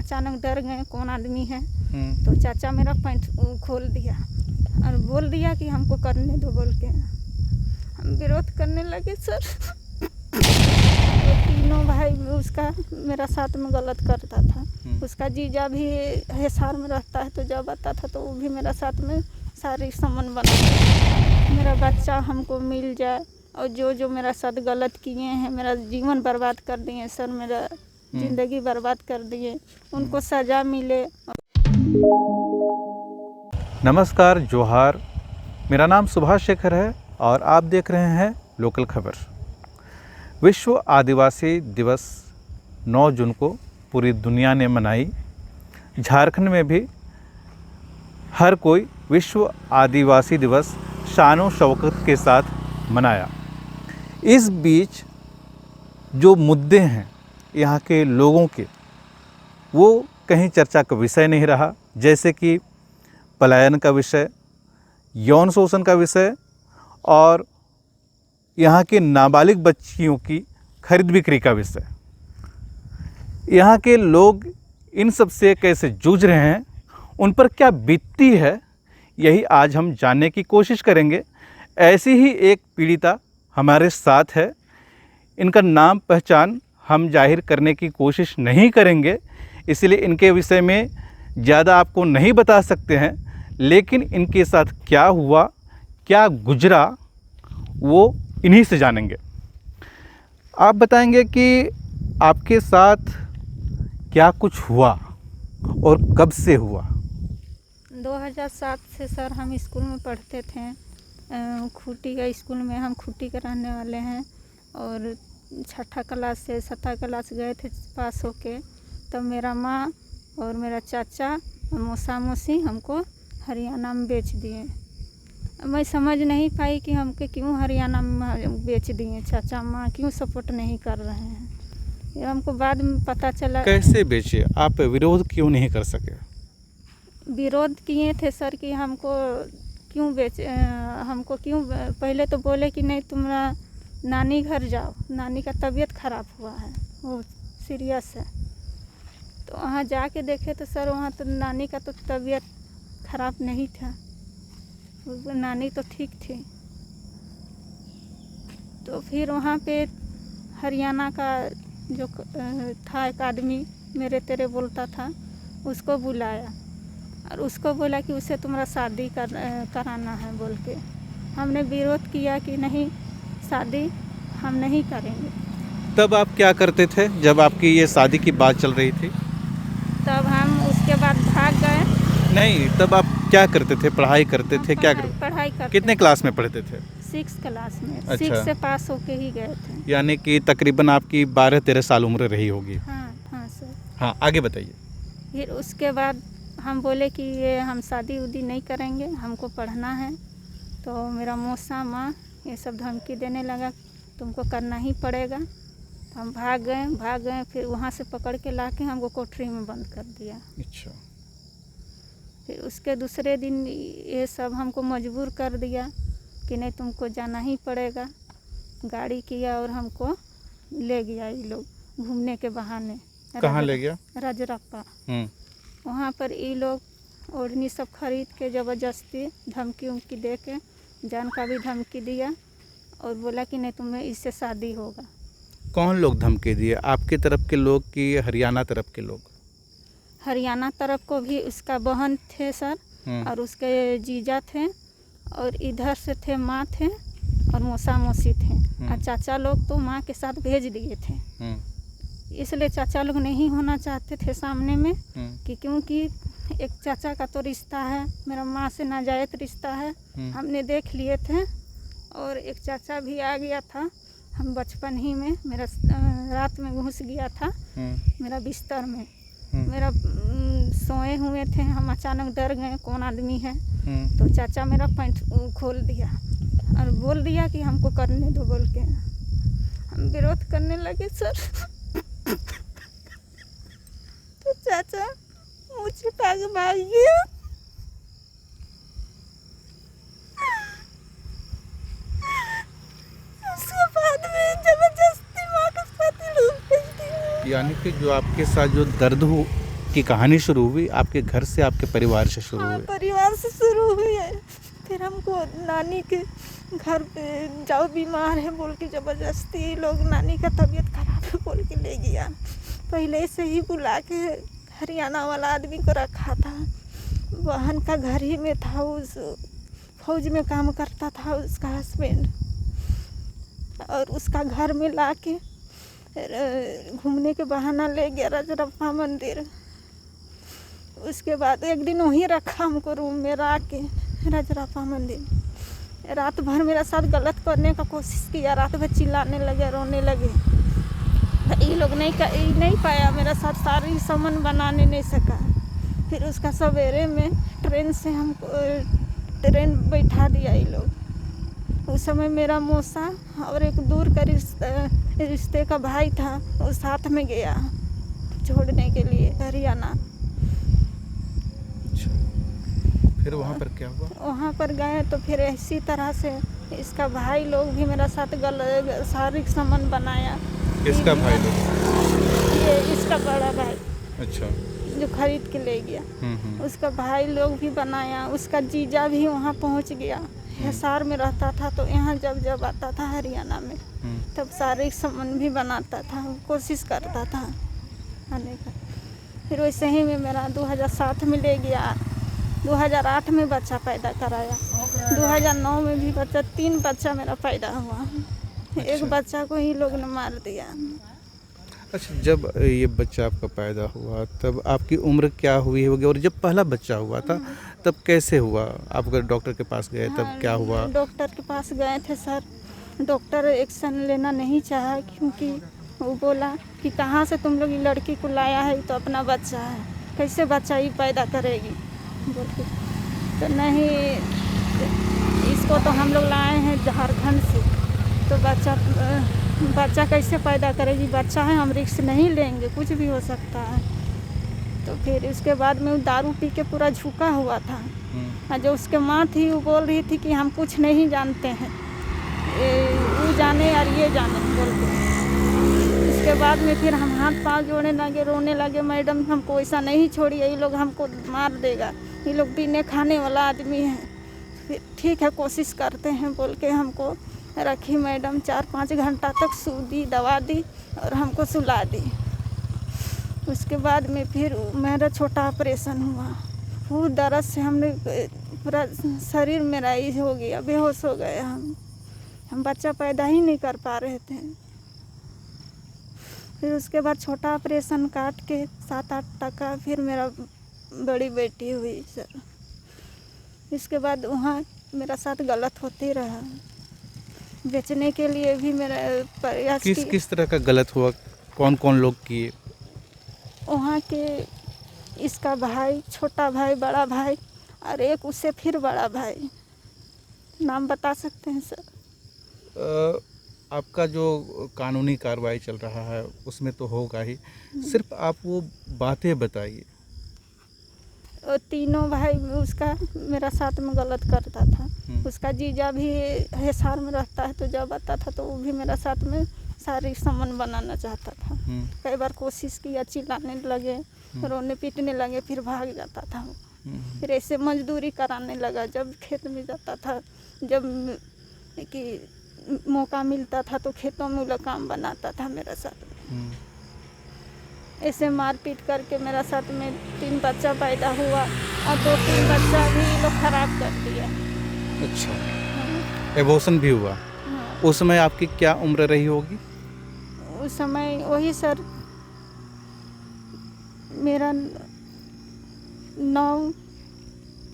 अचानक डर गए कौन आदमी है। तो चाचा मेरा पैंट खोल दिया और बोल दिया कि हमको करने दो बोल के। हम विरोध करने लगे सर। तो तीनों भाई उसका मेरा साथ में गलत करता था। उसका जीजा भी हिसार में रहता है, तो जब आता था तो वो भी मेरा साथ में सारी संबंध बनाता। मेरा बच्चा हमको मिल जाए, और जो मेरा साथ गलत किए हैं, मेरा जीवन बर्बाद कर दिए सर, मेरा ज़िंदगी बर्बाद कर दिए, उनको सज़ा मिले। नमस्कार, जोहार। मेरा नाम सुभाष शेखर है और आप देख रहे हैं लोकल खबर। विश्व आदिवासी दिवस 9 जून को पूरी दुनिया ने मनाई। झारखंड में भी हर कोई विश्व आदिवासी दिवस शानो शौकत के साथ मनाया। इस बीच जो मुद्दे हैं यहाँ के लोगों के, वो कहीं चर्चा का विषय नहीं रहा, जैसे कि पलायन का विषय, यौन शोषण का विषय और यहाँ के नाबालिग बच्चियों की खरीद बिक्री का विषय। यहाँ के लोग इन सब से कैसे जूझ रहे हैं, उन पर क्या बीतती है, यही आज हम जानने की कोशिश करेंगे। ऐसी ही एक पीड़िता हमारे साथ है। इनका नाम पहचान हम जाहिर करने की कोशिश नहीं करेंगे, इसलिए इनके विषय में ज़्यादा आपको नहीं बता सकते हैं, लेकिन इनके साथ क्या हुआ, क्या गुजरा, वो इन्हीं से जानेंगे। आप बताएंगे कि आपके साथ क्या कुछ हुआ और कब से हुआ। 2007 से सर हम स्कूल में पढ़ते थे, खूटी का स्कूल में। हम खूटी के रहने वाले हैं और 6ठा क्लास से 7ठा क्लास गए थे पास होके। तब मेरा माँ और मेरा चाचा और मौसा मौसी हमको हरियाणा में बेच दिए। मैं समझ नहीं पाई कि हमको क्यों हरियाणा में बेच दिए, चाचा माँ क्यों सपोर्ट नहीं कर रहे हैं। ये हमको बाद में पता चला। कैसे बेचे? आप विरोध क्यों नहीं कर सके? विरोध किए थे सर कि हमको क्यों पहले तो बोले कि नहीं तुम्हारा नानी घर जाओ, नानी का तबीयत ख़राब हुआ है, वो सीरियस है। तो वहाँ जाके देखे तो सर वहाँ तो नानी का तो तबीयत ख़राब नहीं था, नानी तो ठीक थी। तो फिर वहाँ पे हरियाणा का जो था एक आदमी मेरे तेरे बोलता था, उसको बुलाया और उसको बोला कि उसे तुम्हारा शादी कराना है बोल के। हमने विरोध किया कि नहीं, शादी हम नहीं करेंगे। तब आप क्या करते थे जब आपकी ये शादी की बात चल रही थी? तब हम उसके बाद भाग गए। नहीं, तब आप क्या करते थे? पढ़ाई करते थे? क्या करते? पढ़ाई करते। कितने क्लास में पढ़ते थे? 6 क्लास में। अच्छा। 6 से पास होके ही गए थे। यानी कि तकरीबन आपकी 12-13 साल उम्र रही होगी। हाँ सर। हाँ, आगे बताइए। फिर उसके बाद हम बोले कि ये हम शादी उदी नहीं करेंगे, हमको पढ़ना है। तो मेरा मौसा माँ ये सब धमकी देने लगा, तुमको करना ही पड़ेगा। तो हम भाग गए। फिर वहाँ से पकड़ के लाके हमको कोठरी में बंद कर दिया। अच्छा। फिर उसके दूसरे दिन ये सब हमको मजबूर कर दिया कि नहीं तुमको जाना ही पड़ेगा। गाड़ी किया और हमको ले गया ये लोग घूमने के बहाने। कहाँ ले गया? राजरप्पा। वहाँ पर ये लोग ओढ़नी सब खरीद के ज़बरदस्ती धमकी उमकी दे के, जान का भी धमकी दिया और बोला कि नहीं तुम्हें इससे शादी होगा। कौन लोग धमकी दिए? आपके तरफ के लोग कि हरियाणा तरफ के लोग? हरियाणा तरफ को भी उसका बहन थे सर, और उसके जीजा थे, और इधर से थे माँ थे और मौसा मौसी थे, और चाचा लोग तो माँ के साथ भेज दिए थे। इसलिए चाचा लोग नहीं होना चाहते थे सामने में कि क्योंकि एक चाचा का तो रिश्ता है, मेरा माँ से नाजायज रिश्ता है, हमने देख लिए थे। और एक चाचा भी आ गया था, हम बचपन ही में मेरा रात में घुस गया था मेरा बिस्तर में। मेरा सोए हुए थे, हम अचानक डर गए कौन आदमी है। तो चाचा मेरा पैंट खोल दिया और बोल दिया कि हमको करने दो बोल के। हम विरोध करने लगे सर। तो चाचा मुझे भाग गया। उसके बाद में जबरदस्ती माँ के साथ भेज दिया। यानी कि जो आपके साथ जो दर्द आपकी कहानी शुरू हुई आपके घर से, आपके परिवार से शुरू हाँ, हुई? परिवार से शुरू हुई है। फिर हमको नानी के घर पे जाओ, बीमार है बोल के ज़बरदस्ती लोग, नानी का तबीयत खराब है बोल के ले गया। पहले से ही बुला के हरियाणा वाला आदमी को रखा था। बहन का घर ही में था, उस फौज में काम करता था उसका हस्बैंड, और उसका घर में ला के घूमने के बहाना ले गया रजरप्पा मंदिर। उसके बाद एक दिन वहीं रखा हमको रूम में ला के रजरप्पा मंदिर। रात भर मेरा साथ गलत करने का कोशिश किया, रात भर चिल्लाने लगे, रोने लगे। ये लोग नहीं पाया मेरा साथ, सारी सामान बनाने नहीं सका। फिर उसका सवेरे में ट्रेन से हमको ट्रेन बैठा दिया ये लोग। उस समय मेरा मौसा और एक दूर का रिश्ते का भाई था, वो साथ में गया छोड़ने के लिए हरियाणा। फिर वहाँ पर क्या हुआ? वहाँ पर गए तो फिर इसी तरह से इसका भाई लोग भी मेरा साथ सारी सामान बनाया। किसका भाई लोग? ये इसका बड़ा भाई, अच्छा, जो खरीद के ले गया। उसका भाई लोग भी बनाया। उसका जीजा भी वहाँ पहुँच गया। हिसार में रहता था, तो यहाँ जब आता था हरियाणा में तब सारे सामान भी बनाता था, कोशिश करता था आने का। फिर वैसे ही में मेरा 2007 में ले गया। 2008 में बच्चा पैदा कराया। 2009 में भी बच्चा, 3 बच्चा मेरा पैदा हुआ। एक बच्चा को ही लोग ने मार दिया। अच्छा, जब ये बच्चा आपका पैदा हुआ तब आपकी उम्र क्या हुई होगी, और जब पहला बच्चा हुआ था तब कैसे हुआ? आप अगर डॉक्टर के पास गए तब क्या हुआ? डॉक्टर के पास गए थे सर, डॉक्टर एक्शन लेना नहीं चाहा, क्योंकि वो बोला कि कहाँ से तुम लोग ये लड़की को लाया है, तो अपना बच्चा है, कैसे बच्चा ही पैदा करेगी बोल के। तो नहीं, इसको तो हम लोग लाए हैं झारखंड से, तो बच्चा कैसे पैदा करेगी, बच्चा है, हम रिस्क नहीं लेंगे, कुछ भी हो सकता है। तो फिर उसके बाद में वो दारू पी के पूरा झुका हुआ था। और जो उसके माँ थी वो बोल रही थी कि हम कुछ नहीं जानते हैं, वो जाने और ये जाने बोल के। उसके बाद में फिर हम हाथ पाँव जोड़ने लगे, रोने लगे, मैडम हमको ऐसा नहीं छोड़िए, ये लोग हमको मार देगा, ये लोग पीने खाने वाला आदमी है। फिर ठीक है, कोशिश करते हैं बोल के हमको रखी मैडम। 4-5 घंटा तक सूदी दवा दी और हमको सुला दी। उसके बाद में फिर मेरा छोटा ऑपरेशन हुआ। वो दर्द से हमने पूरा शरीर मेरा ही हो गया, बेहोश हो गए हम बच्चा पैदा ही नहीं कर पा रहे थे। फिर उसके बाद छोटा ऑपरेशन काट के 7-8 टका फिर मेरा बड़ी बेटी हुई सर। इसके बाद वहाँ मेरा साथ गलत होते रहा। बेचने के लिए भी मेरा प्रयास किस तरह का गलत हुआ? कौन कौन लोग किए? वहाँ के इसका भाई, छोटा भाई, बड़ा भाई, और एक उससे फिर बड़ा भाई। नाम बता सकते हैं सर? आपका जो कानूनी कार्रवाई चल रहा है उसमें तो होगा ही, सिर्फ आप वो बातें बताइए। और तीनों भाई उसका मेरा साथ में गलत करता था। उसका जीजा भी हिसार में रहता है, तो जब आता था तो वो भी मेरा साथ में सारी सामान बनाना चाहता था। कई बार कोशिश किया, चिल्लाने लगे, रोने पीटने लगे, फिर भाग जाता था वो। फिर ऐसे मजदूरी कराने लगा। जब खेत में जाता था, जब कि मौका मिलता था तो खेतों में वो लोग काम बनाता था मेरा साथ। ऐसे मारपीट करके मेरा साथ में 3 बच्चा पैदा हुआ, और 2-3 बच्चा भी लोग खराब कर दिया। अच्छा, एबॉर्शन भी हुआ? हाँ। उस समय आपकी क्या उम्र रही होगी? उस समय वही सर, मेरा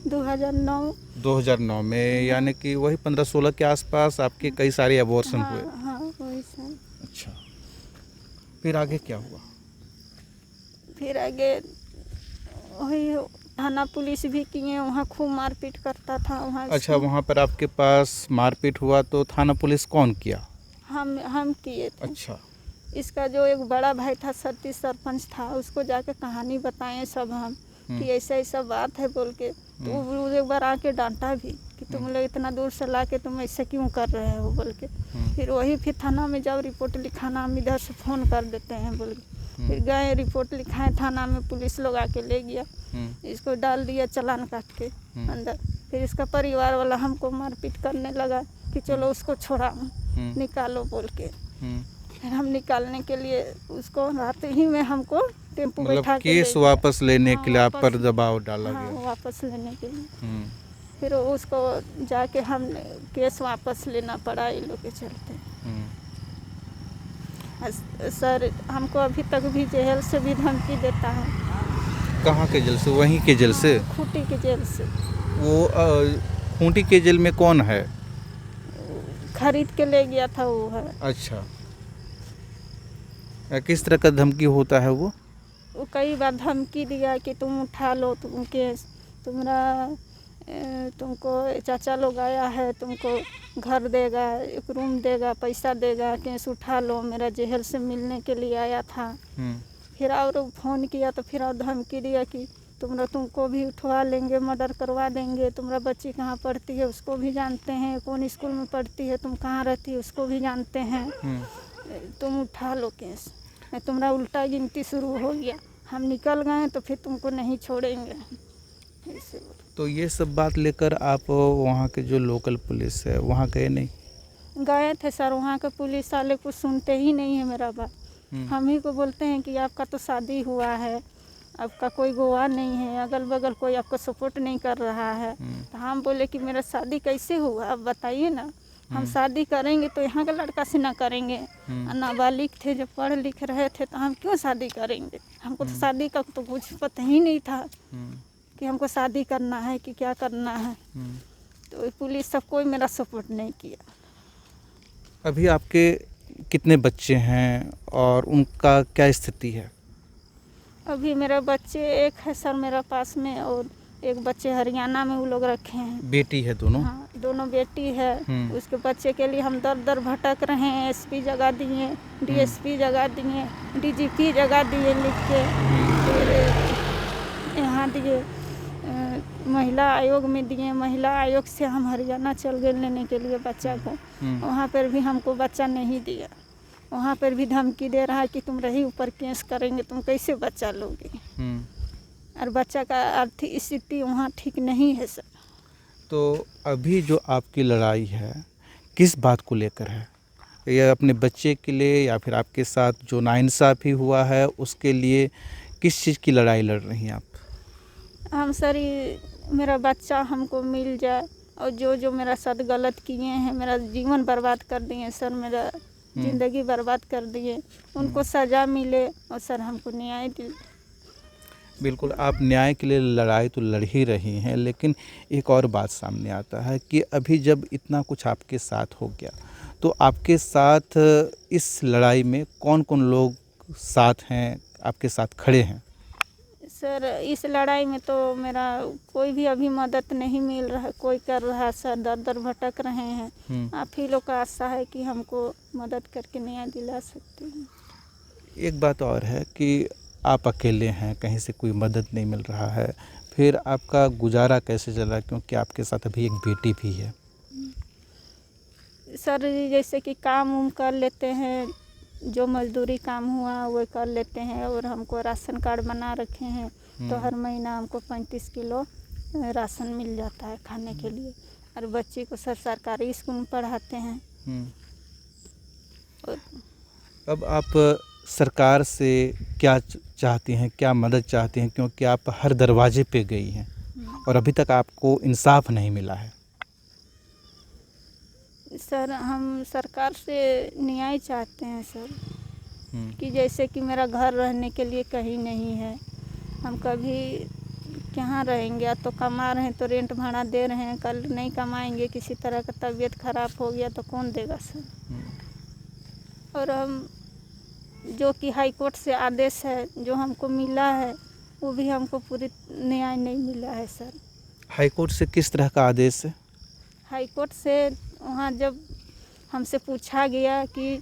2009 में, यानी कि वही 15-16 के आसपास आपके कई सारे एबॉर्शन हुए? हाँ, वही सर। अच्छा, फिर आगे क्या हुआ? फिर आगे वही थाना पुलिस भी किए, वहाँ खूब मारपीट करता था वहाँ। अच्छा, वहाँ पर आपके पास मारपीट हुआ तो थाना पुलिस कौन किया? हम किए थे। अच्छा। इसका जो एक बड़ा भाई था, सतीश सरपंच था, उसको जाके कहानी बताएं सब हम कि ऐसा ऐसा बात है बोल के। तो वो एक बार आके डांटा भी कि तुम लोग इतना दूर से ला के तुम ऐसा क्यों कर रहे हो बोल के। फिर थाना में जब रिपोर्ट लिखाना, हम इधर से फ़ोन कर देते हैं बोल के। फिर गए, रिपोर्ट लिखाए थाना में, पुलिस लोग आके ले गया, इसको डाल दिया चालान काट के अंदर। फिर इसका परिवार वाला हमको मारपीट करने लगा कि चलो उसको छोड़ाओ, निकालो बोल के। फिर हम निकालने के लिए उसको रात ही में हमको टेम्पू बैठा के केस वापस लेने के लिए आप पर दबाव डाला हाँ, गया। वापस लेने के लिए। फिर उसको जाके हम केस वापस लेना पड़ा ये लोग के चलते। सर हमको अभी तक भी जेल से भी धमकी देता है। कहाँ के जेल से? वहीं के जेल से? खूंटी के जेल से। वो खूंटी के जेल में कौन है? खरीद के ले गया था वो है। अच्छा, किस तरह का धमकी होता है वो? वो कई बार धमकी दिया कि तुम उठा लो, तुम केस, तुमको चाचा लोग आया है, तुमको घर देगा, एक रूम देगा, पैसा देगा, केस उठा लो, मेरा जेल से मिलने के लिए आया था। फिर और फ़ोन किया तो फिर और धमकी दिया कि तुमको भी उठवा लेंगे, मर्डर करवा देंगे, तुम्हारा बच्ची कहाँ पढ़ती है उसको भी जानते हैं, कौन स्कूल में पढ़ती है, तुम कहाँ रहती है उसको भी जानते हैं, तुम उठा लो केस, तुम्हारा उल्टा गिनती शुरू हो गया, हम निकल गए तो फिर तुमको नहीं छोड़ेंगे। ऐसे तो ये सब बात लेकर आप वहाँ के जो लोकल पुलिस है वहाँ गए नहीं? गए थे सर, वहाँ के पुलिस वाले कुछ सुनते ही नहीं है मेरा बात। हम ही को बोलते हैं कि आपका तो शादी हुआ है, आपका कोई गवाह नहीं है, अगल बगल कोई आपको सपोर्ट नहीं कर रहा है। तो हम बोले कि मेरा शादी कैसे हुआ, आप बताइए ना, हम शादी करेंगे तो यहाँ के लड़का से ना करेंगे। नाबालिग थे, जब पढ़ लिख रहे थे तो हम क्यों शादी करेंगे? हमको तो शादी का तो कुछ पता ही नहीं था कि हमको शादी करना है कि क्या करना है। तो पुलिस सब कोई मेरा सपोर्ट नहीं किया। अभी आपके कितने बच्चे हैं और उनका क्या स्थिति है? अभी मेरे बच्चे एक है सर मेरा पास में, और एक बच्चे हरियाणा में वो लोग रखे हैं। बेटी है दोनों? हाँ, दोनों बेटी है। उसके बच्चे के लिए हम दर दर भटक रहे हैं। एसपी जगह दिए, डीएसपी जगह दिए, डीजीपी जगह दिए लिख के, फिर यहाँ दिए, महिला आयोग में दिए, महिला आयोग से हम हरियाणा चल गए लेने के लिए बच्चा को। वहाँ पर भी हमको बच्चा नहीं दिया, वहाँ पर भी धमकी दे रहा है कि तुम रही ऊपर केस करेंगे, तुम कैसे बच्चा लोगे। और बच्चा का आर्थिक स्थिति वहाँ ठीक नहीं है सर। तो अभी जो आपकी लड़ाई है किस बात को लेकर है? या अपने बच्चे के लिए या फिर आपके साथ जो नाइंसाफ़ी हुआ है उसके लिए किस चीज़ की लड़ाई लड़ रही हैं आप? हम सर मेरा बच्चा हमको मिल जाए, और जो मेरा साथ गलत किए हैं, मेरा जीवन बर्बाद कर दिए सर, मेरा ज़िंदगी बर्बाद कर दिए, उनको सज़ा मिले और सर हमको न्याय दे। बिल्कुल, आप न्याय के लिए लड़ाई तो लड़ ही रही हैं, लेकिन एक और बात सामने आता है कि अभी जब इतना कुछ आपके साथ हो गया तो आपके साथ इस लड़ाई में कौन कौन लोग साथ हैं, आपके साथ खड़े हैं? सर इस लड़ाई में तो मेरा कोई भी अभी मदद नहीं मिल रहा, कोई कर रहा सर, दर दर भटक रहे हैं। आप ही लोग का आशा है कि हमको मदद करके न्याय दिला सकते हैं। एक बात और है कि आप अकेले हैं, कहीं से कोई मदद नहीं मिल रहा है, फिर आपका गुजारा कैसे चल रहा है, क्योंकि आपके साथ अभी एक बेटी भी है? सर जैसे कि काम उम कर लेते हैं, जो मजदूरी काम हुआ वो कर लेते हैं, और हमको राशन कार्ड बना रखे हैं तो हर महीना हमको 35 किलो राशन मिल जाता है खाने के लिए, और बच्चे को सर सरकारी स्कूल में पढ़ाते हैं। और अब आप सरकार से क्या चाहती हैं, क्या मदद चाहती हैं, क्योंकि आप हर दरवाजे पे गई हैं और अभी तक आपको इंसाफ नहीं मिला है? सर हम सरकार से न्याय चाहते हैं सर, कि जैसे कि मेरा घर रहने के लिए कहीं नहीं है, हम कभी कहाँ रहेंगे, या तो कमा रहे हैं तो रेंट भाड़ा दे रहे हैं, कल नहीं कमाएंगे, किसी तरह का तबीयत खराब हो गया तो कौन देगा सर। और हम जो कि हाई कोर्ट से आदेश है जो हमको मिला है वो भी हमको पूरी न्याय नहीं मिला है सर। हाई कोर्ट से किस तरह का आदेश है? हाई कोर्ट से वहाँ जब हमसे पूछा गया कि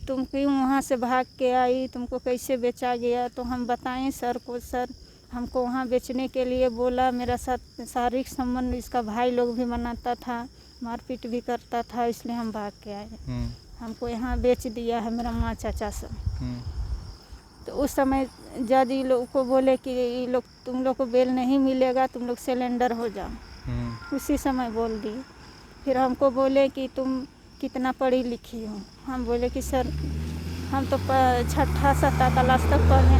तुम क्यों वहाँ से भाग के आई, तुमको कैसे बेचा गया, तो हम बताएं सर को, सर हमको वहाँ बेचने के लिए बोला, मेरा साथ शारीरिक संबंध इसका भाई लोग भी मनाता था, मारपीट भी करता था, इसलिए हम भाग के आए। हमको यहाँ बेच दिया है मेरा माँ चाचा सब। तो उस समय जज ये लोग को बोले कि ये लोग तुम लोग को बेल नहीं मिलेगा, तुम लोग सिलेंडर हो जाओ। उसी समय बोल दी। फिर हमको बोले कि तुम कितना पढ़ी लिखी हो। हम बोले कि सर हम तो 6ठा 7ठा क्लास तक पढ़े।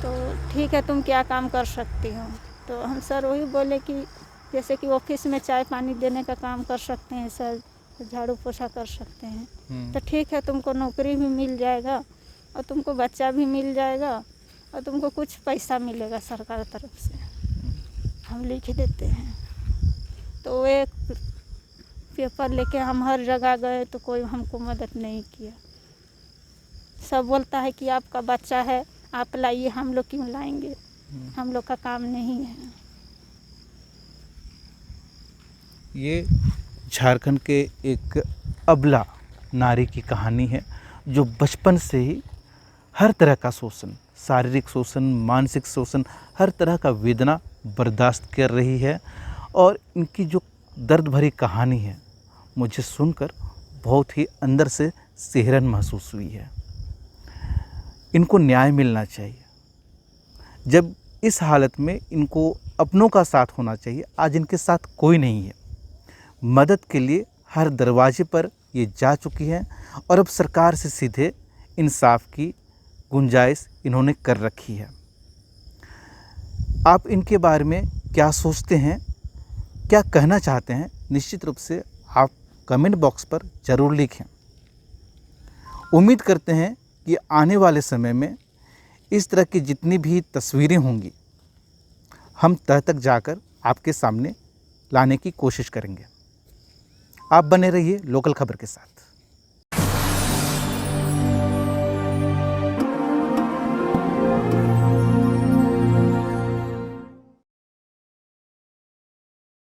तो ठीक है, तुम क्या काम कर सकती हो? तो हम सर वही बोले कि जैसे कि ऑफिस में चाय पानी देने का काम कर सकते हैं सर, झाड़ू पोछा कर सकते हैं। तो ठीक है, तुमको नौकरी भी मिल जाएगा और तुमको बच्चा भी मिल जाएगा और तुमको कुछ पैसा मिलेगा सरकार तरफ से, हम लिख देते हैं। तो वो एक पेपर लेके हम हर जगह गए तो कोई हमको मदद नहीं किया। सब बोलता है कि आपका बच्चा है, आप लाइए, हम लोग क्यों लाएंगे, हम लोग का काम नहीं है। ये झारखंड के एक अबला नारी की कहानी है जो बचपन से ही हर तरह का शोषण, शारीरिक शोषण, मानसिक शोषण, हर तरह का वेदना बर्दाश्त कर रही है। और इनकी जो दर्द भरी कहानी है मुझे सुनकर बहुत ही अंदर से सिहरन महसूस हुई है। इनको न्याय मिलना चाहिए। जब इस हालत में इनको अपनों का साथ होना चाहिए, आज इनके साथ कोई नहीं है। मदद के लिए हर दरवाजे पर ये जा चुकी हैं और अब सरकार से सीधे इंसाफ की गुंजाइश इन्होंने कर रखी है। आप इनके बारे में क्या सोचते हैं, क्या कहना चाहते हैं, निश्चित रूप से आप कमेंट बॉक्स पर ज़रूर लिखें। उम्मीद करते हैं कि आने वाले समय में इस तरह की जितनी भी तस्वीरें होंगी हम तह तक जाकर आपके सामने लाने की कोशिश करेंगे। आप बने रहिए लोकल खबर के साथ।